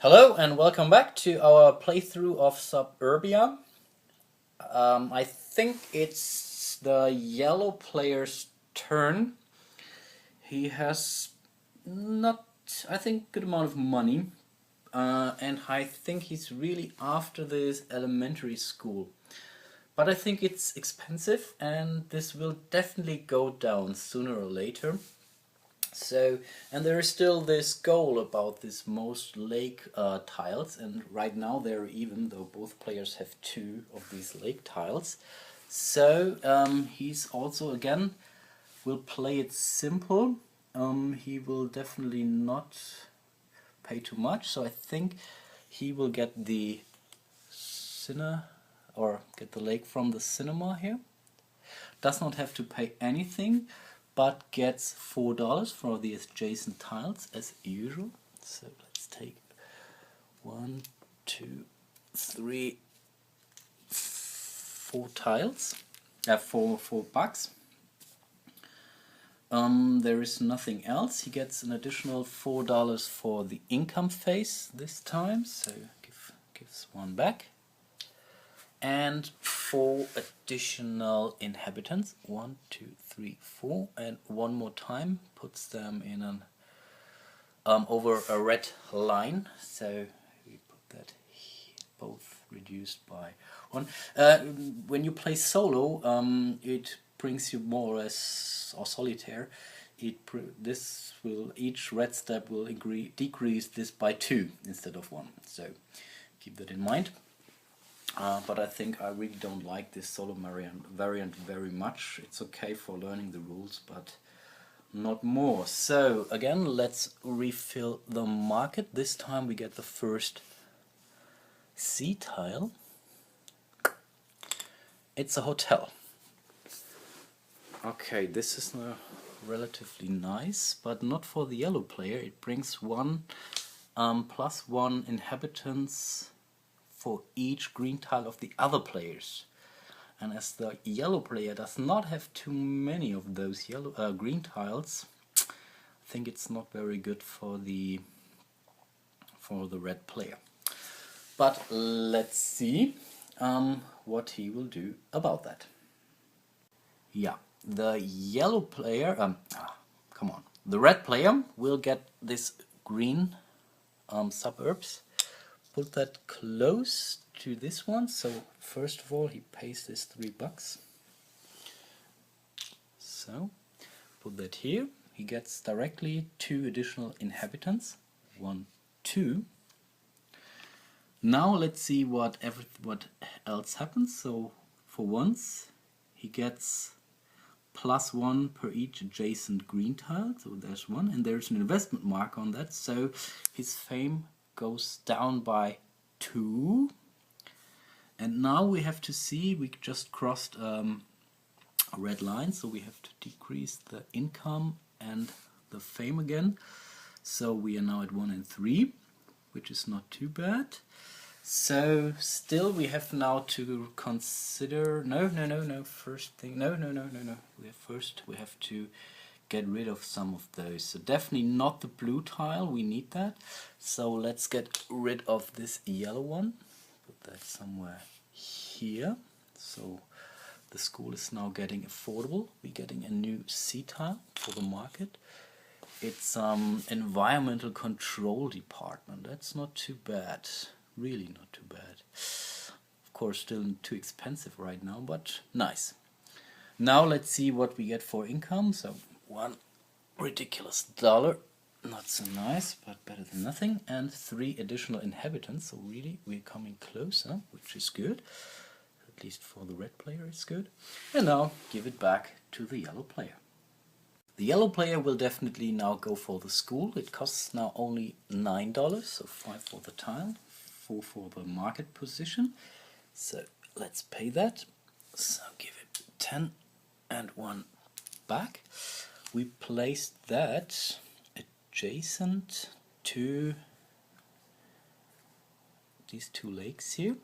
Hello and welcome back to our playthrough of Suburbia. I think it's the yellow player's turn. He has not, I think, good amount of money, and I think he's really after this elementary school. But I think it's expensive, and this will definitely go down sooner or later. So, and there is still this goal about this most lake tiles, and right now they're even, though both players have two of these lake tiles. So he's also again will play it simple. He will definitely not pay too much, so I think he will get the get the lake from the cinema here. Does not have to pay anything, but gets $4 for the adjacent tiles as usual. So let's take 1, 2, 3, 4 tiles, four bucks. There is nothing else. He gets an additional $4 for the income phase this time, so gives one back. And 4 additional inhabitants, 1, 2, 3, 4, and one more time puts them in an over a red line. So we put that here, both reduced by 1. When you play solo, it brings you more or less, or solitaire. Each red step will decrease this by 2 instead of 1. So keep that in mind. But I think I really don't like this solo variant very much. It's okay for learning the rules, but not more. So again, let's refill the market. This time we get the first C tile. It's a hotel. Okay, this is relatively nice, but not for the yellow player. It brings plus 1 inhabitants for each green tile of the other players, and as the yellow player does not have too many of those green tiles, I think it's not very good for the red player. But let's see what he will do about that. Yeah, the yellow player, the red player will get this green suburbs. Put that close to this one. So first of all, he pays this $3. So put that here. He gets directly 2 additional inhabitants. 1, 2. Now let's see what else happens. So for once, he gets plus 1 per each adjacent green tile. So there's 1, and there's an investment mark on that. So his fame goes down by 2, and now we have to see, we just crossed a red line, so we have to decrease the income and the fame again. So we are now at 1 and 3, which is not too bad. So still we have now to consider, first we have to get rid of some of those. So definitely not the blue tile, we need that. So let's get rid of this yellow one. Put that somewhere here. So the school is now getting affordable. We're getting a new C tile for the market. It's environmental control department. That's not too bad. Really not too bad. Of course still too expensive right now, but nice. Now let's see what we get for income. So 1 ridiculous dollar, not so nice, but better than nothing, and 3 additional inhabitants, so really we're coming closer, which is good. At least for the red player it's good. And now give it back to the yellow player. The yellow player will definitely now go for the school. It costs now only $9, so 5 for the tile, 4 for the market position. So let's pay that. So give it 10 and 1 back. We placed that adjacent to these 2 lakes here.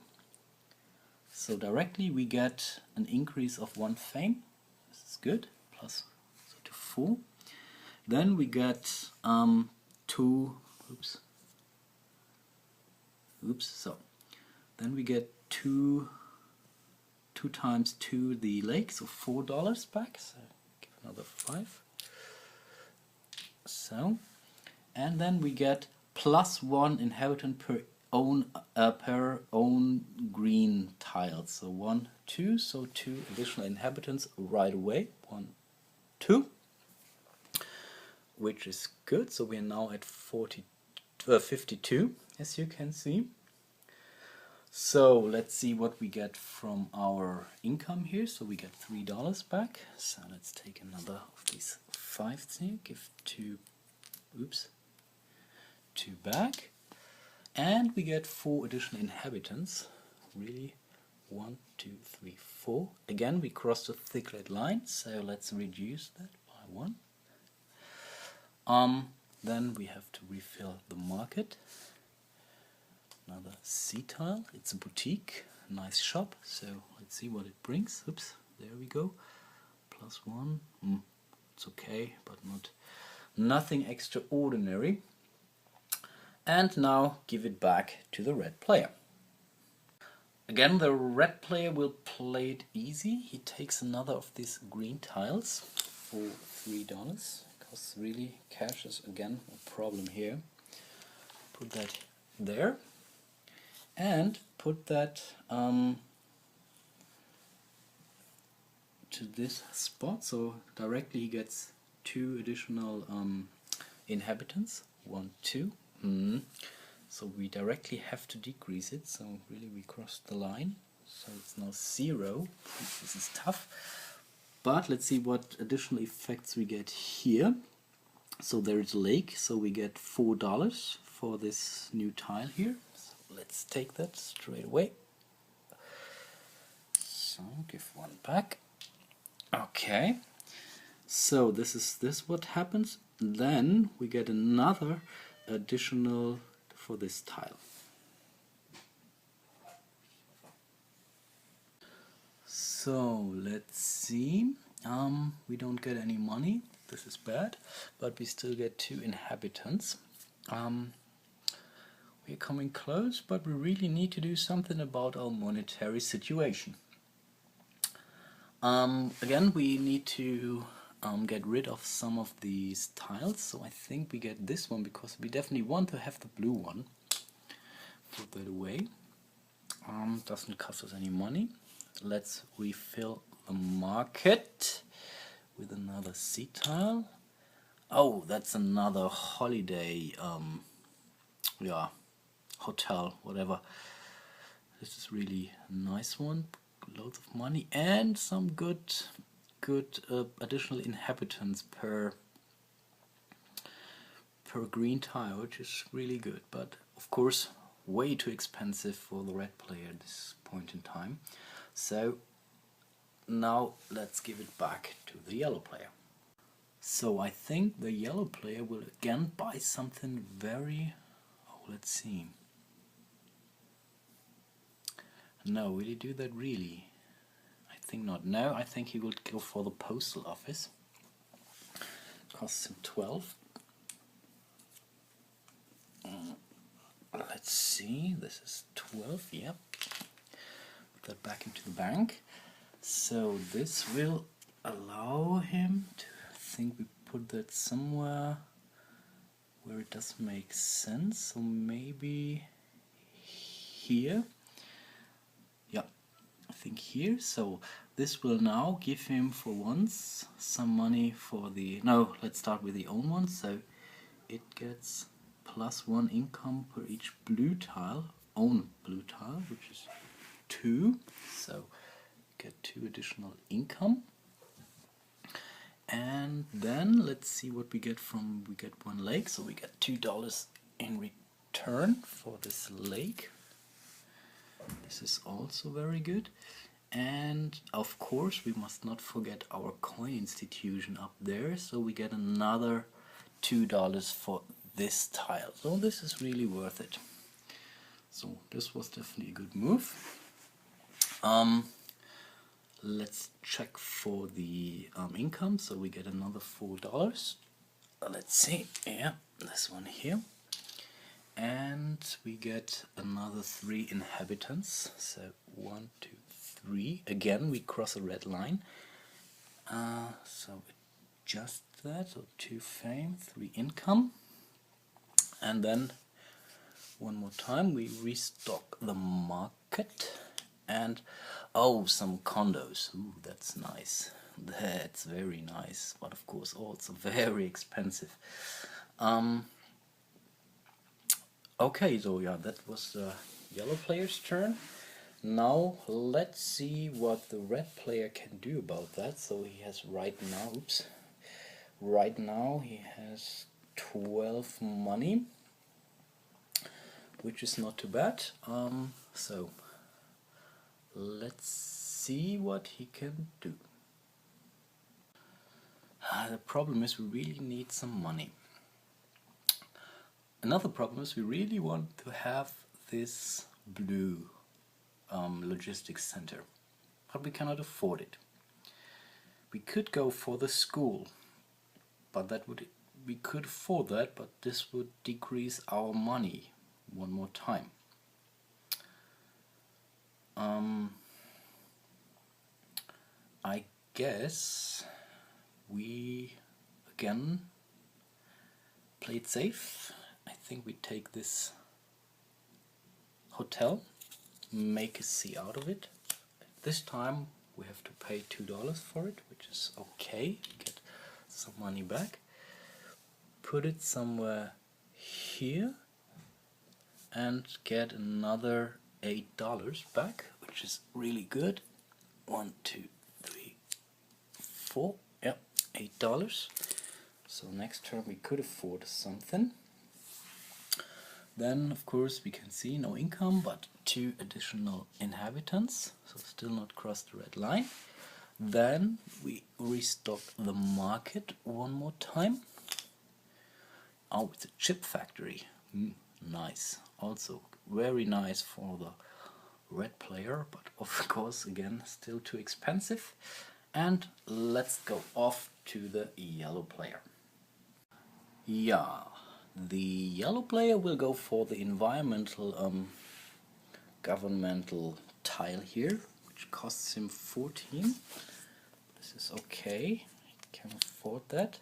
So directly we get an increase of 1 fame. This is good. Plus so to 4. Then we get 2 Oops. So then we get two times 2 the lake, so $4 back. So give another 5. So, and then we get +1 inhabitant per own green tile. So 1, 2. So 2 additional inhabitants right away. 1, 2. Which is good. So we are now at 52, as you can see. So let's see what we get from our income here. So we get $3 back. So let's take another of these 5s here. Give 2 back. And we get 4 additional inhabitants. Really, 1, 2, 3, 4. Again, we crossed a thick red line. So let's reduce that by 1. Then we have to refill the market. Another C tile. It's a boutique, nice shop. So let's see what it brings. Oops, there we go. +1. It's okay, but nothing extraordinary. And now give it back to the red player. Again, the red player will play it easy. He takes another of these green tiles for $3. Because really cash is again a problem here. Put that there. And put that to this spot, so directly he gets 2 additional inhabitants. 1, 2. So we directly have to decrease it, so really we crossed the line. So it's now 0. This is tough. But let's see what additional effects we get here. So there is a lake, so we get $4 for this new tile here. Let's take that straight away. So give 1 back. Okay. So this is what happens. Then we get another additional for this tile. So let's see. We don't get any money. This is bad, but we still get 2 inhabitants. We're coming close, but we really need to do something about our monetary situation. Again, we need to get rid of some of these tiles, so I think we get this one because we definitely want to have the blue one. Put that away. Doesn't cost us any money. Let's refill the market with another C tile. Oh, that's another holiday, yeah, hotel, whatever. This is really a nice one. Loads of money and some good additional inhabitants per green tile, which is really good, but of course way too expensive for the red player at this point in time. So now let's give it back to the yellow player. So I think the yellow player will again buy something very, let's see. No, will he do that really? I think not. No, I think he will go for the postal office. Costs him 12. Let's see, this is 12, yep. Put that back into the bank. So this will allow him to, I think we put that somewhere where it does make sense. So maybe here. Yeah, I think here. So this will now give him for once some money for the, no, let's start with the own one. So it gets +1 income per each blue tile, own blue tile, which is 2. So get 2 additional income. And then let's see what we get from, we get 1 lake, so we get $2 in return for this lake. This is also very good. And of course we must not forget our coin institution up there, so we get another $2 for this tile. So this is really worth it. So this was definitely a good move. Let's check for the income. So we get another $4. Let's see, yeah, this one here. and we get another 3 inhabitants. So 1, 2, 3. Again, we cross a red line. So just that. So 2 fame, 3 income, and then one more time we restock the market. And oh, some condos. Ooh, that's nice. That's very nice, but of course also very expensive. Okay, so yeah, that was the yellow player's turn. Now let's see what the red player can do about that. So he has right now he has 12 money, which is not too bad. So let's see what he can do. The problem is we really need some money. Another problem is we really want to have this blue logistics center, but we cannot afford it. We could go for the school, but we could afford that, but this would decrease our money one more time. I guess we again play it safe. I think we take this hotel, make a C out of it. This time we have to pay $2 for it, which is okay. Get some money back. Put it somewhere here and get another $8 back, which is really good. 1, 2, 3, 4. Yep, $8. So next turn we could afford something. Then of course we can see no income, but 2 additional inhabitants, so still not crossed the red line. Then we restock the market one more time. Oh, it's a chip factory. Nice. Also very nice for the red player, but of course again still too expensive. And let's go off to the yellow player. Yeah, the yellow player will go for the environmental governmental tile here, which costs him 14. This is okay, he can afford that.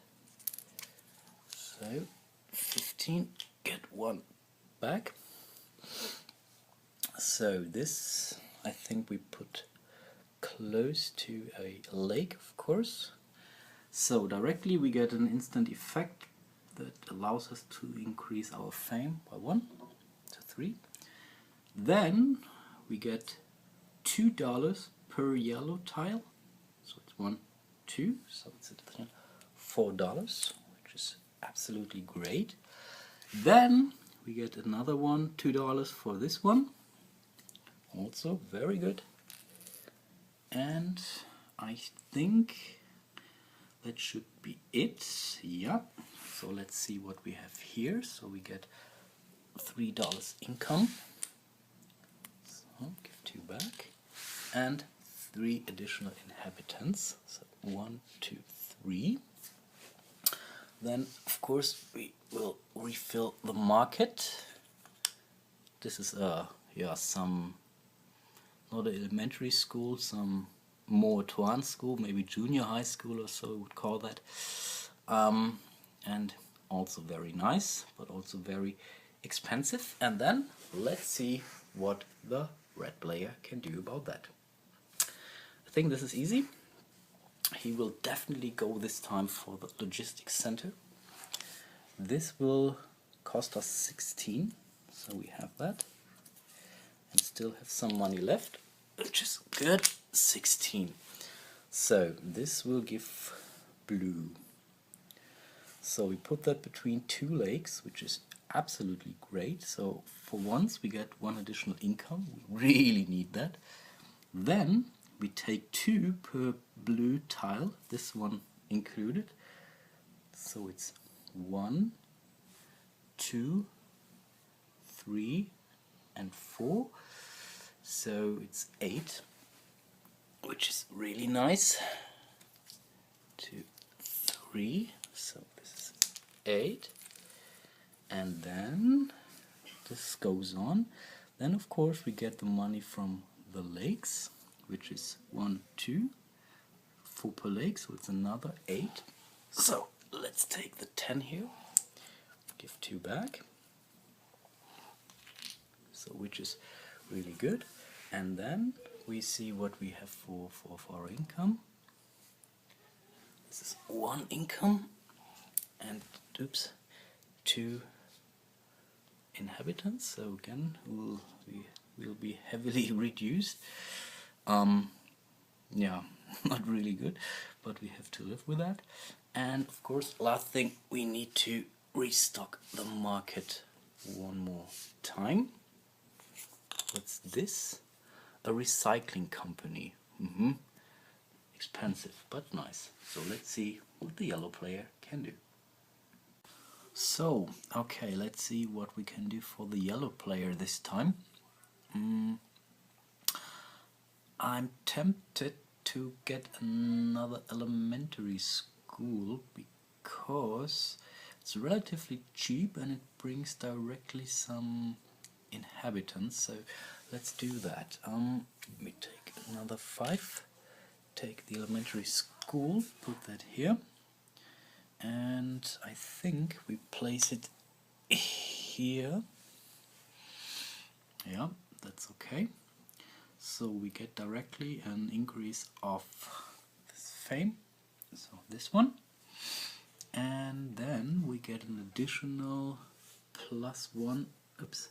So 15, get 1 back. So this I think we put close to a lake, of course. So directly we get an instant effect that allows us to increase our fame by 1 to 3. Then we get $2 per yellow tile. So it's 1, 2, so it's $4, which is absolutely great. Then we get another one, $2 for this one. Also very good. And I think that should be it. Yeah. So let's see what we have here. So we get $3 income. So give 2 back. And 3 additional inhabitants. So 1, 2, 3. Then of course we will refill the market. This is some, not an elementary school, some more advanced school, maybe junior high school or so we would call that. And also very nice, but also very expensive. And then let's see what the red player can do about that. I think this is easy. He will definitely go this time for the logistics center. This will cost us 16, so we have that. And still have some money left, which is good, 16. So this will give blue. So we put that between 2 lakes, which is absolutely great. So for once we get 1 additional income. We really need that. Then we take 2 per blue tile, this one included. So it's 1, 2, 3, and 4. So it's 8, which is really nice. 2, 3. So this is 8. And then this goes on. Then of course we get the money from the lakes, which is 1, 2, 4 per lake, so it's another 8. So let's take the 10 here, give 2 back, so which is really good. And then we see what we have for our income. This is 1 income and oops, 2 inhabitants, so again we'll be heavily reduced. Yeah, not really good, but we have to live with that. And of course, last thing, we need to restock the market one more time. What's this? A recycling company. Expensive but nice. So let's see what the yellow player can do. So okay, let's see what we can do for the yellow player this time. I'm tempted to get another elementary school because it's relatively cheap and it brings directly some inhabitants, so let's do that. Let me take another 5, take the elementary school, put that here, and I think we place it here. Yeah, that's okay. So we get directly an increase of this fame, so this one, and then we get an additional +1, oops,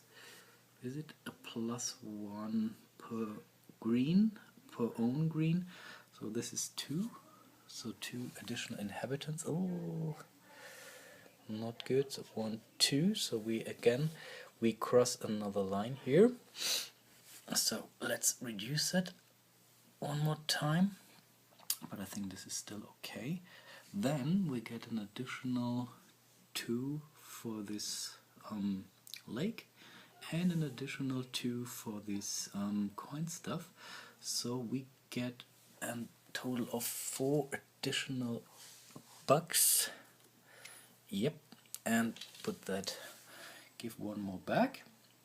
is it a +1 per green, per own green, so this is 2, so 2 additional inhabitants. Oh, not good. So 1, 2, so we cross another line here. So let's reduce it one more time, but I think this is still okay. Then we get an additional 2 for this lake and an additional 2 for this coin stuff, so we get a total of 4 additional bucks. Yep, and put that, give 1 more back,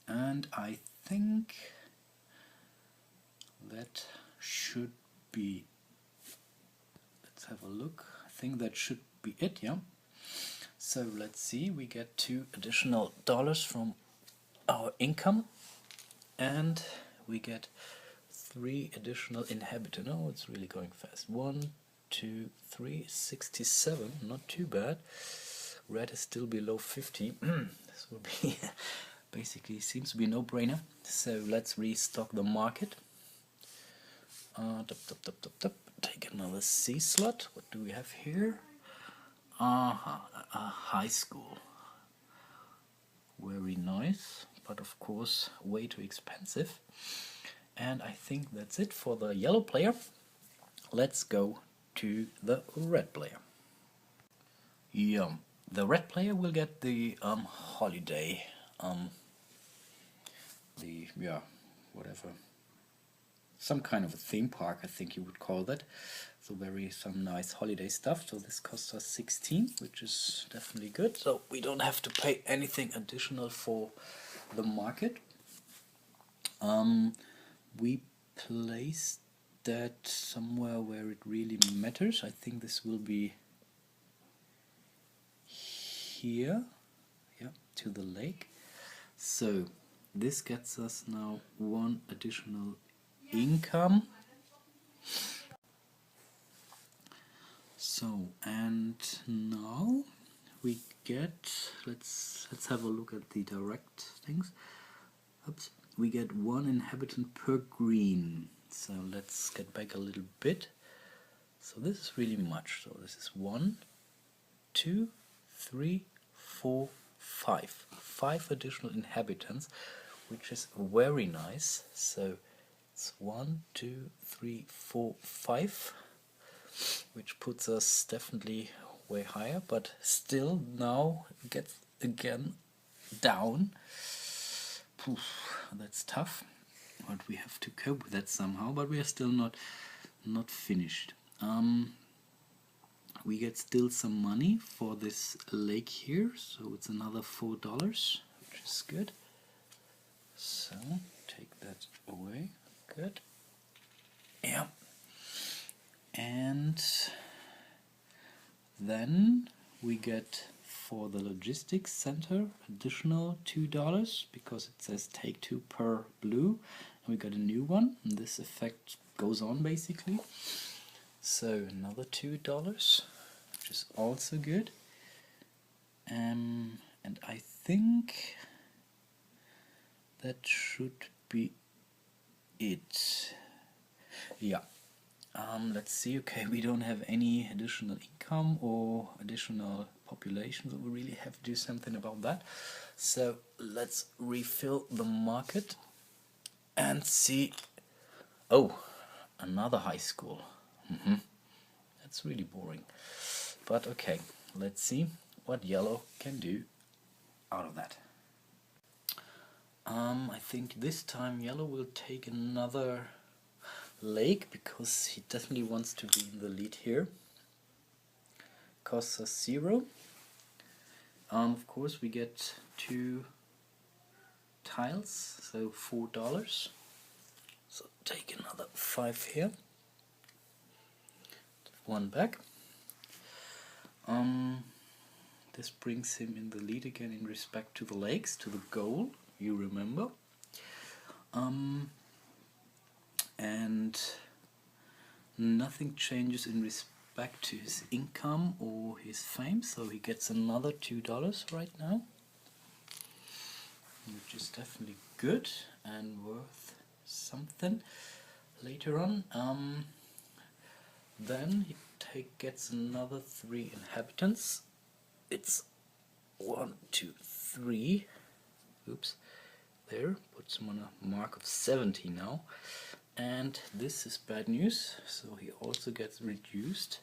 and I think that should be, let's have a look, I think that should be it, yeah. So let's see, we get 2 additional dollars from our income, and we get 3 additional inhabitants. Oh, it's really going fast. 1, 2, 3, 67, not too bad. Red is still below 50. This will be basically, seems to be no brainer. So let's restock the market. Take another C slot. What do we have here? A high school. Very nice, but of course way too expensive. And I think that's it for the yellow player. Let's go to the red player. Yeah, the red player will get the holiday, whatever, some kind of a theme park, I think you would call that. So some nice holiday stuff. So this costs us 16, which is definitely good. So we don't have to pay anything additional for the market. We place that somewhere where it really matters. I think this will be here, yeah, to the lake. So this gets us now 1 additional income. So, and now we get, let's have a look at the direct things. Oops, we get 1 inhabitant per green. So let's get back a little bit. So this is really much. So this is 1, 2, 3, 4, 5. 5 additional inhabitants, which is very nice. So it's 1, 2, 3, 4, 5, which puts us definitely way higher, but still now gets again down. Poof, that's tough, but we have to cope with that somehow. But we are still not finished. We get still some money for this lake here, so it's another $4, which is good. So take that away. Good. Yeah. And then we get for the logistics center additional $2 because it says take 2 per blue, and we got a new one, and this effect goes on basically. So another $2, which is also good. And I think that should be it. Yeah. Let's see. Okay, we don't have any additional income or additional population, so we really have to do something about that. So let's refill the market and see. Oh, another high school. That's really boring. But okay, let's see what yellow can do out of that. I think this time yellow will take another lake because he definitely wants to be in the lead here. Costs us 0. Of course we get 2 tiles, so $4. So take another 5 here. 1 back. This brings him in the lead again in respect to the lakes, to the goal, you remember. And nothing changes in respect to his income or his fame, so he gets another $2 right now, which is definitely good and worth something later on. Then he gets another 3 inhabitants. It's 1, 2, 3. Oops, there, puts him on a mark of 70 now. And this is bad news, so he also gets reduced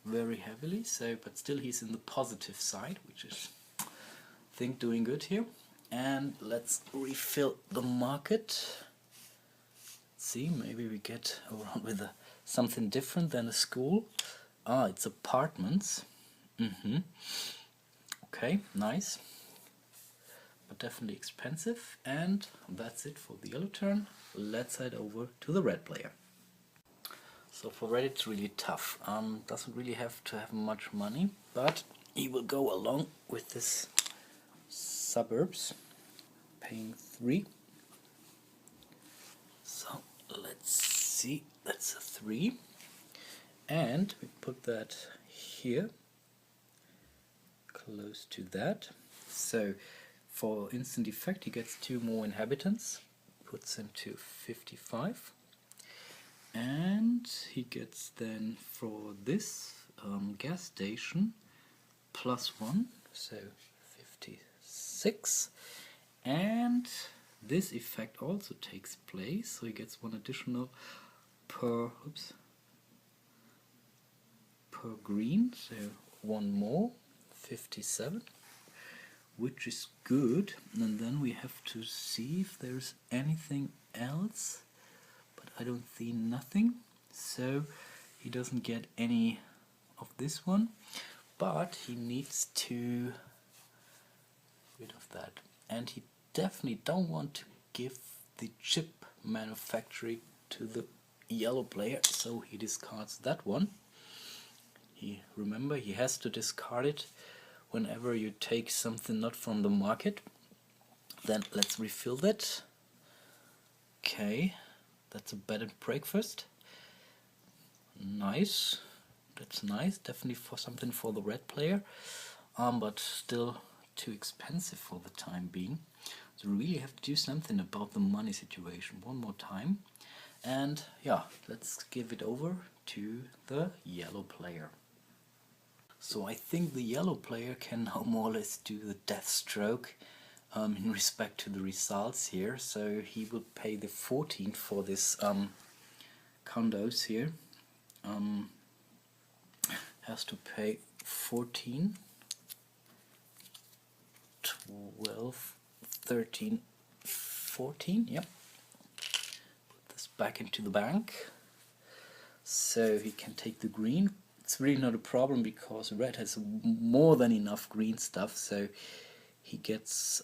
very heavily, so but still he's in the positive side, which is I think doing good here. And let's refill the market. Let's see, maybe we get around with something different than a school. It's apartments. Okay, nice, but definitely expensive. And that's it for the yellow turn. Let's head over to the red player. So for red it's really tough. Doesn't really have to have much money, but he will go along with this suburbs, paying 3. So let's see, that's a 3. And we put that here, close to that. So for instant effect he gets 2 more inhabitants, puts him to 55. And he gets then for this gas station +1, so 56. And this effect also takes place, so he gets 1 additional per green, so 1 more, 57, which is good. And then we have to see if there's anything else, but I don't see nothing, so he doesn't get any of this one, but he needs to rid of that. And he definitely don't want to give the chip manufacturing to the yellow player, so he discards that one. Remember, he has to discard it whenever you take something not from the market. Then let's refill that. Okay, that's a bed and breakfast. Nice, that's nice, definitely for something for the red player, but still too expensive for the time being. So we really have to do something about the money situation one more time. And yeah, let's give it over to the yellow player. So I think the yellow player can now more or less do the death stroke in respect to the results here. So he will pay the 14 for this condos here. Has to pay 14, 12, 13, 14, yep. Put this back into the bank. So he can take the green. It's really not a problem because red has more than enough green stuff, so he gets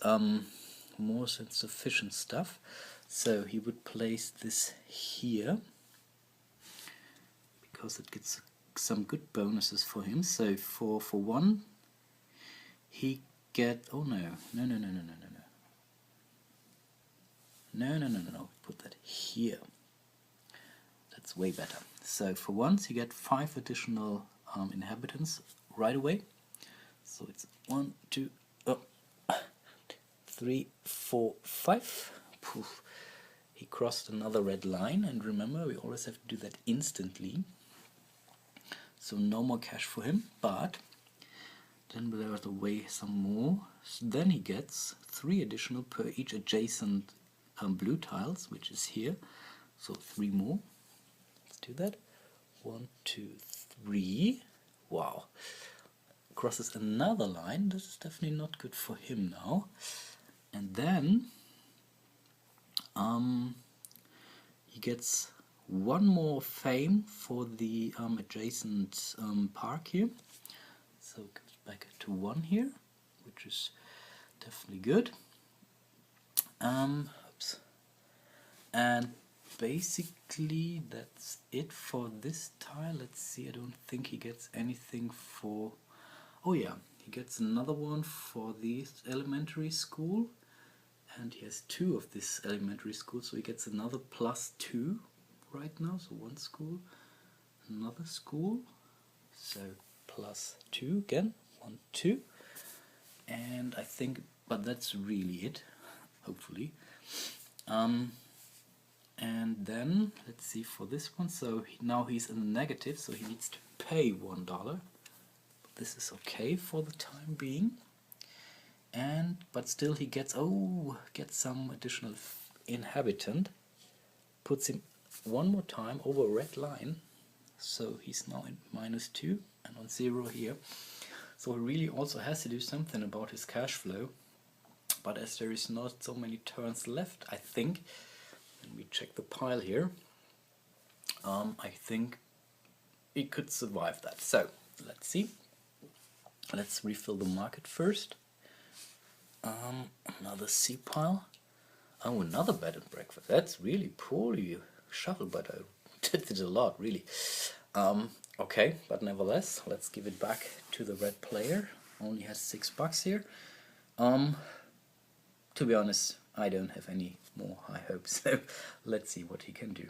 more than sufficient stuff. So he would place this here because it gets some good bonuses for him. So for one, he get, oh no, no, put that here. That's way better. So for once you get 5 additional inhabitants right away. So it's 1, 2, 3, 4, 5. Poof. He crossed another red line, and remember we always have to do that instantly. So no more cash for him, but then there's a way some more. So then he gets 3 additional per each adjacent blue tiles, which is here. So 3 more. Let's do that. 1, 2, 3. Wow. Crosses another line. This is definitely not good for him now. And then he gets 1 more fame for the adjacent park here. So it goes back to 1 here, which is definitely good. Oops. And basically that's it for this tile. Let's see, I don't think he gets anything for... Oh yeah, he gets another one for the elementary school, and he has 2 of this elementary school, so he gets another +2 right now. So 1 school, another school, so +2 again, 1, 2, and I think, but that's really it, hopefully. And then let's see for this one. So now he's in the negative, so he needs to pay $1. This is okay for the time being, and but still he gets some additional inhabitant, puts him 1 more time over a red line, so he's now in -2 and on 0 here. So he really also has to do something about his cash flow, but as there is not so many turns left, I think, and we check the pile here, I think he could survive that. So let's see. Let's refill the market first. Another C pile. Oh, another bed and breakfast. That's really poorly shuffled, but I did it a lot, really. Okay, but nevertheless, let's give it back to the red player. Only has $6 here. To be honest, I don't have any more high hopes, so let's see what he can do.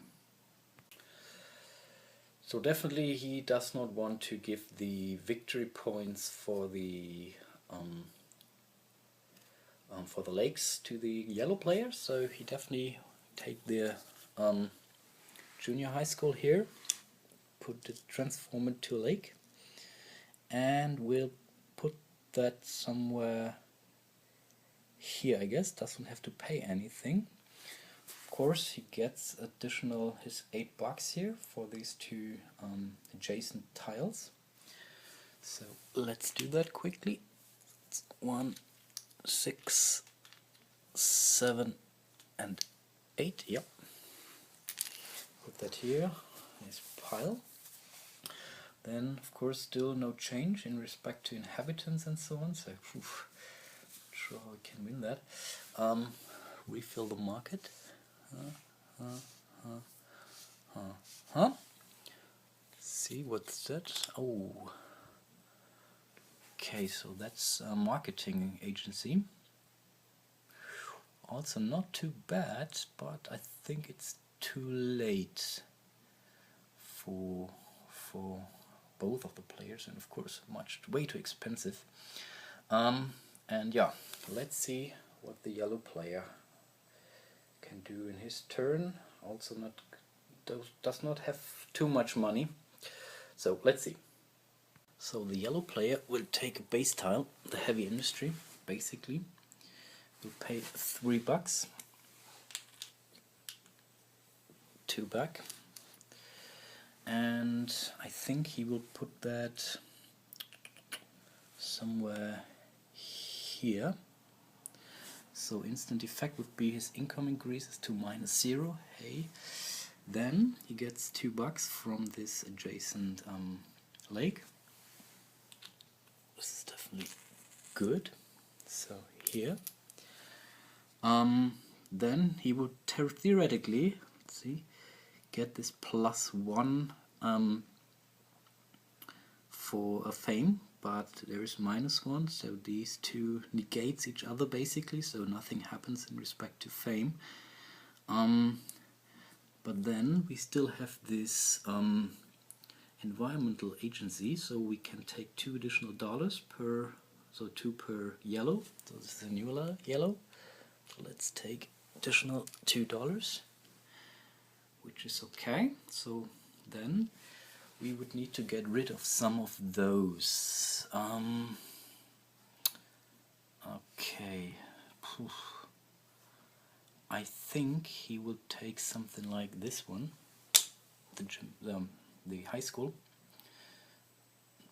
So definitely he does not want to give the victory points for the lakes to the yellow player, so he definitely take the junior high school here, transform it to a lake, and we'll put that somewhere here, I guess. Doesn't have to pay anything. Of course, he gets additional his $8 here for these 2 adjacent tiles. So let's do that quickly. It's 1, 6, 7, and 8. Yep. Put that here. Nice pile. Then, of course, still no change in respect to inhabitants and so on. So, not sure how we can win that. Refill the market. See, what's that? Oh, okay, so that's a marketing agency. Also not too bad, but I think it's too late for both of the players, and of course way too expensive. And yeah, let's see what the yellow player can do in his turn. Also does not have too much money, so let's see. So the yellow player will take a base tile, the heavy industry, basically. Will pay $3, 2 back, and I think he will put that somewhere here. So instant effect would be his income increases to -0. Hey, then he gets $2 from this adjacent lake. This is definitely good. So here, then he would theoretically, let's see, get this +1 for a fame, but there is -1, so these two negates each other basically, so nothing happens in respect to fame. But then we still have this environmental agency, so we can take $2 additional per, so 2 per yellow, so this is a new yellow. So let's take additional $2, which is okay. So then we would need to get rid of some of those. Okay. I think he will take something like this one, the high school,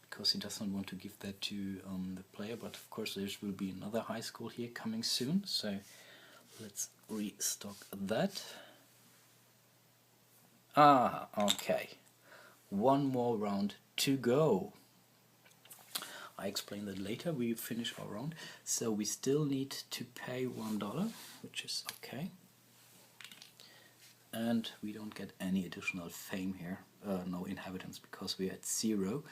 because he does not want to give that to the player, but of course there will be another high school here coming soon, so let's restock that. Okay, one more round to go. I explain that later. We finish our round, so we still need to pay $1, which is okay, and we don't get any additional fame here, no inhabitants, because we're at 0.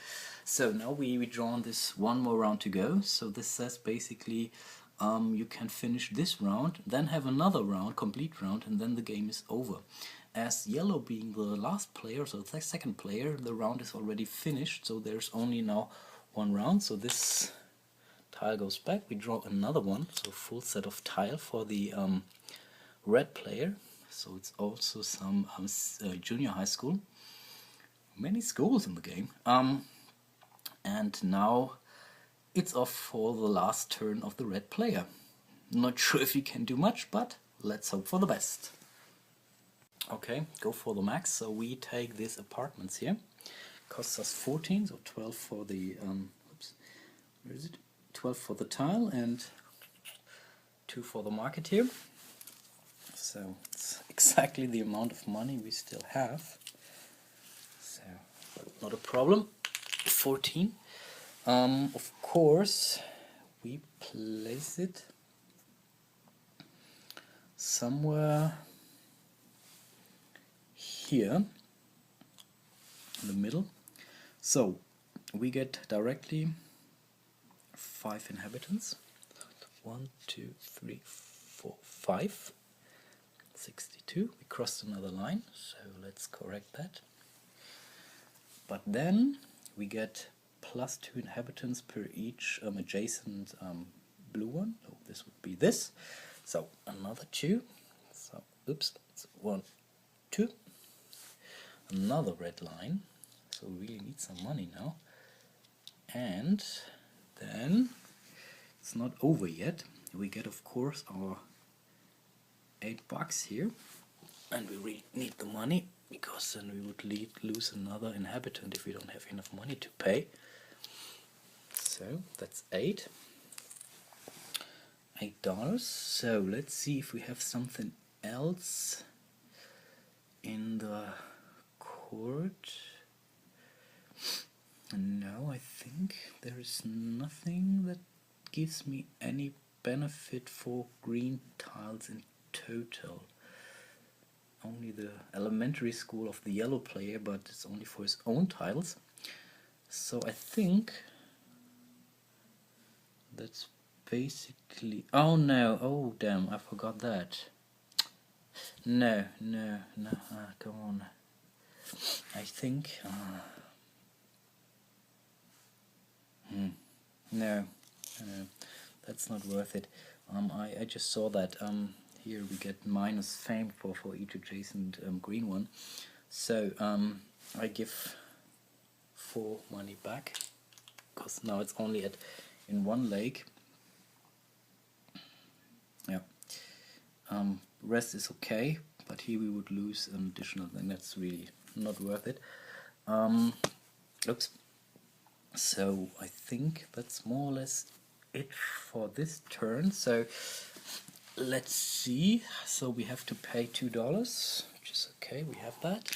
So now we draw on this one more round to go. So this says basically you can finish this round, then have another round, complete round, and then the game is over. As yellow being the last player, so the second player, the round is already finished, so there's only now one round. So this tile goes back, we draw another one, so full set of tile for the red player. So it's also some junior high school, many schools in the game. And now it's off for the last turn of the red player. Not sure if you can do much, but let's hope for the best. Okay, go for the max. So we take these apartments here. Costs us 14, so 12 for the oops, where is it? 12 for the tile and 2 for the market here. So it's exactly the amount of money we still have. So not a problem. 14. Of course, we place it somewhere here in the middle. So we get directly 5 inhabitants. 1, 2, 3, 4, 5. 62. We crossed another line, so let's correct that. But then we get +2 inhabitants per each adjacent blue one. So this would be this. So another 2. So oops, it's 1, 2. Another red line. So we really need some money now. And then it's not over yet. We get, of course, our $8 here, and we really need the money, because then we would lose another inhabitant if we don't have enough money to pay. So that's $8. So let's see if we have something else in the court. No, I think there is nothing that gives me any benefit for green tiles in total. Only the elementary school of the yellow player, but it's only for his own tiles. So I think that's basically... Oh no, oh damn, I forgot that. No, come on. I think... No, that's not worth it. I just saw that here we get minus fame for each adjacent green one. So I give 4 money back, because now it's only in one lake. Yeah. Rest is okay, but here we would lose an additional thing. That's really not worth it. Oops. So I think that's more or less it for this turn. So let's see. So we have to pay $2, which is okay. We have that.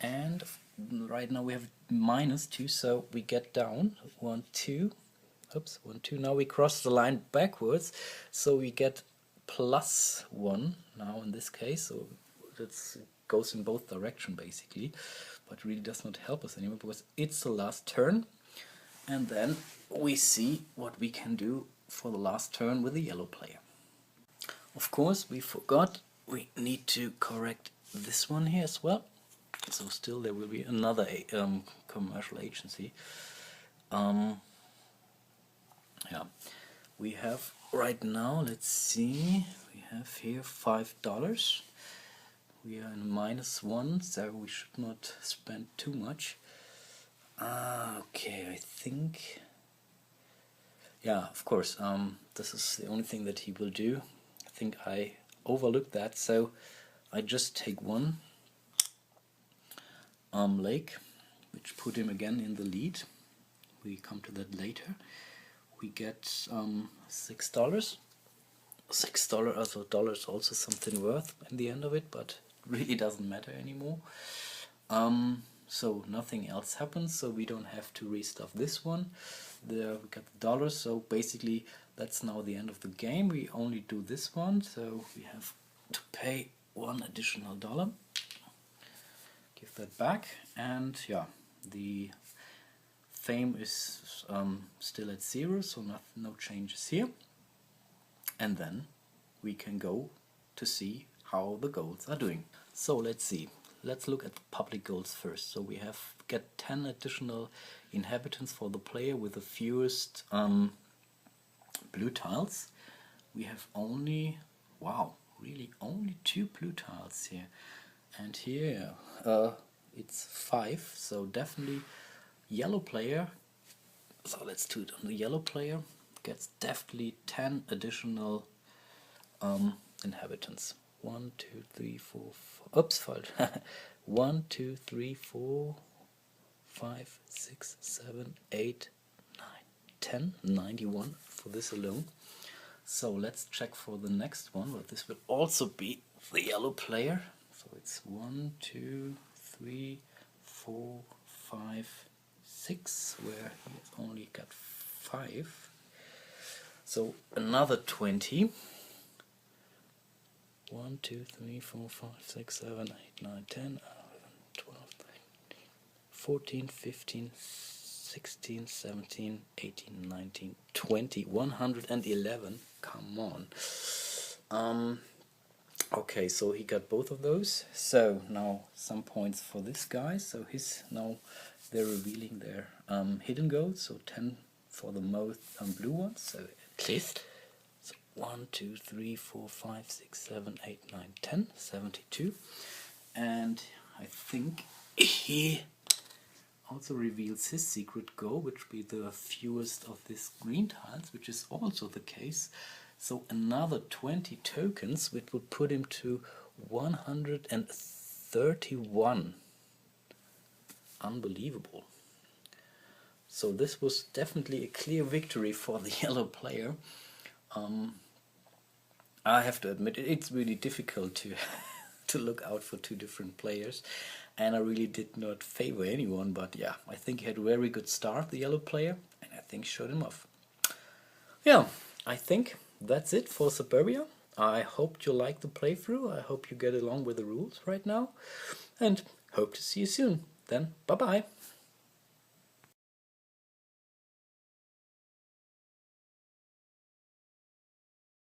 And right now we have -2, so we get down 1, 2. Oops, 1, 2. Now we cross the line backwards, so we get +1 now in this case, so it goes in both directions basically, but really does not help us anymore because it's the last turn. And then we see what we can do for the last turn with the yellow player. Of course, we forgot we need to correct this one here as well. So still there will be another commercial agency. Yeah, we have right now, let's see, we have here $5. We are in -1, so we should not spend too much. Okay, I think, yeah, of course, this is the only thing that he will do. I think I overlooked that, so I just take one lake, which put him again in the lead. We come to that later. We get $6. $6, also dollars, also something worth in the end of it, but really doesn't matter anymore. So nothing else happens, so we don't have to restuff this one. There we got the dollars, so basically that's now the end of the game. We only do this one, so we have to pay $1 additional. Give that back, and yeah, the fame is still at 0, so no changes here. And then we can go to see how the goals are doing. So let's see. Let's look at the public goals first. So we have get 10 additional inhabitants for the player with the fewest blue tiles. We have only, wow, really only 2 blue tiles here. And here it's 5, so definitely yellow player. So let's do it on the yellow player. Gets definitely 10 additional inhabitants. 1, 2, 3, 4, 5. Oops, fault. 1, 2, 3, 4, 5, 6, 7, 8, 9, 10. 91 for this alone. So let's check for the next one. But this will also be the yellow player. So it's 1, 2, 3, 4, 5, 6. Where he's only got 5. So another 20. 1, 2, 3, 4, 5, 6, 7, 8, 9, 10, 11, 12, 13, 14, 15, 16, 17, 18, 19, 20, 111. Come on. Okay, so he got both of those. So now some points for this guy. So now they're revealing their hidden goals. So 10 for the most blue ones. So at least. 1, 2, 3, 4, 5, 6, 7, 8, 9, 10, 72. And I think he also reveals his secret goal, which will be the fewest of these green tiles, which is also the case. So another 20 tokens, which would put him to 131. Unbelievable. So this was definitely a clear victory for the yellow player. I have to admit, it's really difficult to to look out for 2 different players, and I really did not favor anyone, but yeah, I think he had a very good start, the yellow player, and I think showed him off. Yeah, I think that's it for Suburbia. I hope you like the playthrough, I hope you get along with the rules right now, and hope to see you soon. Then, bye bye!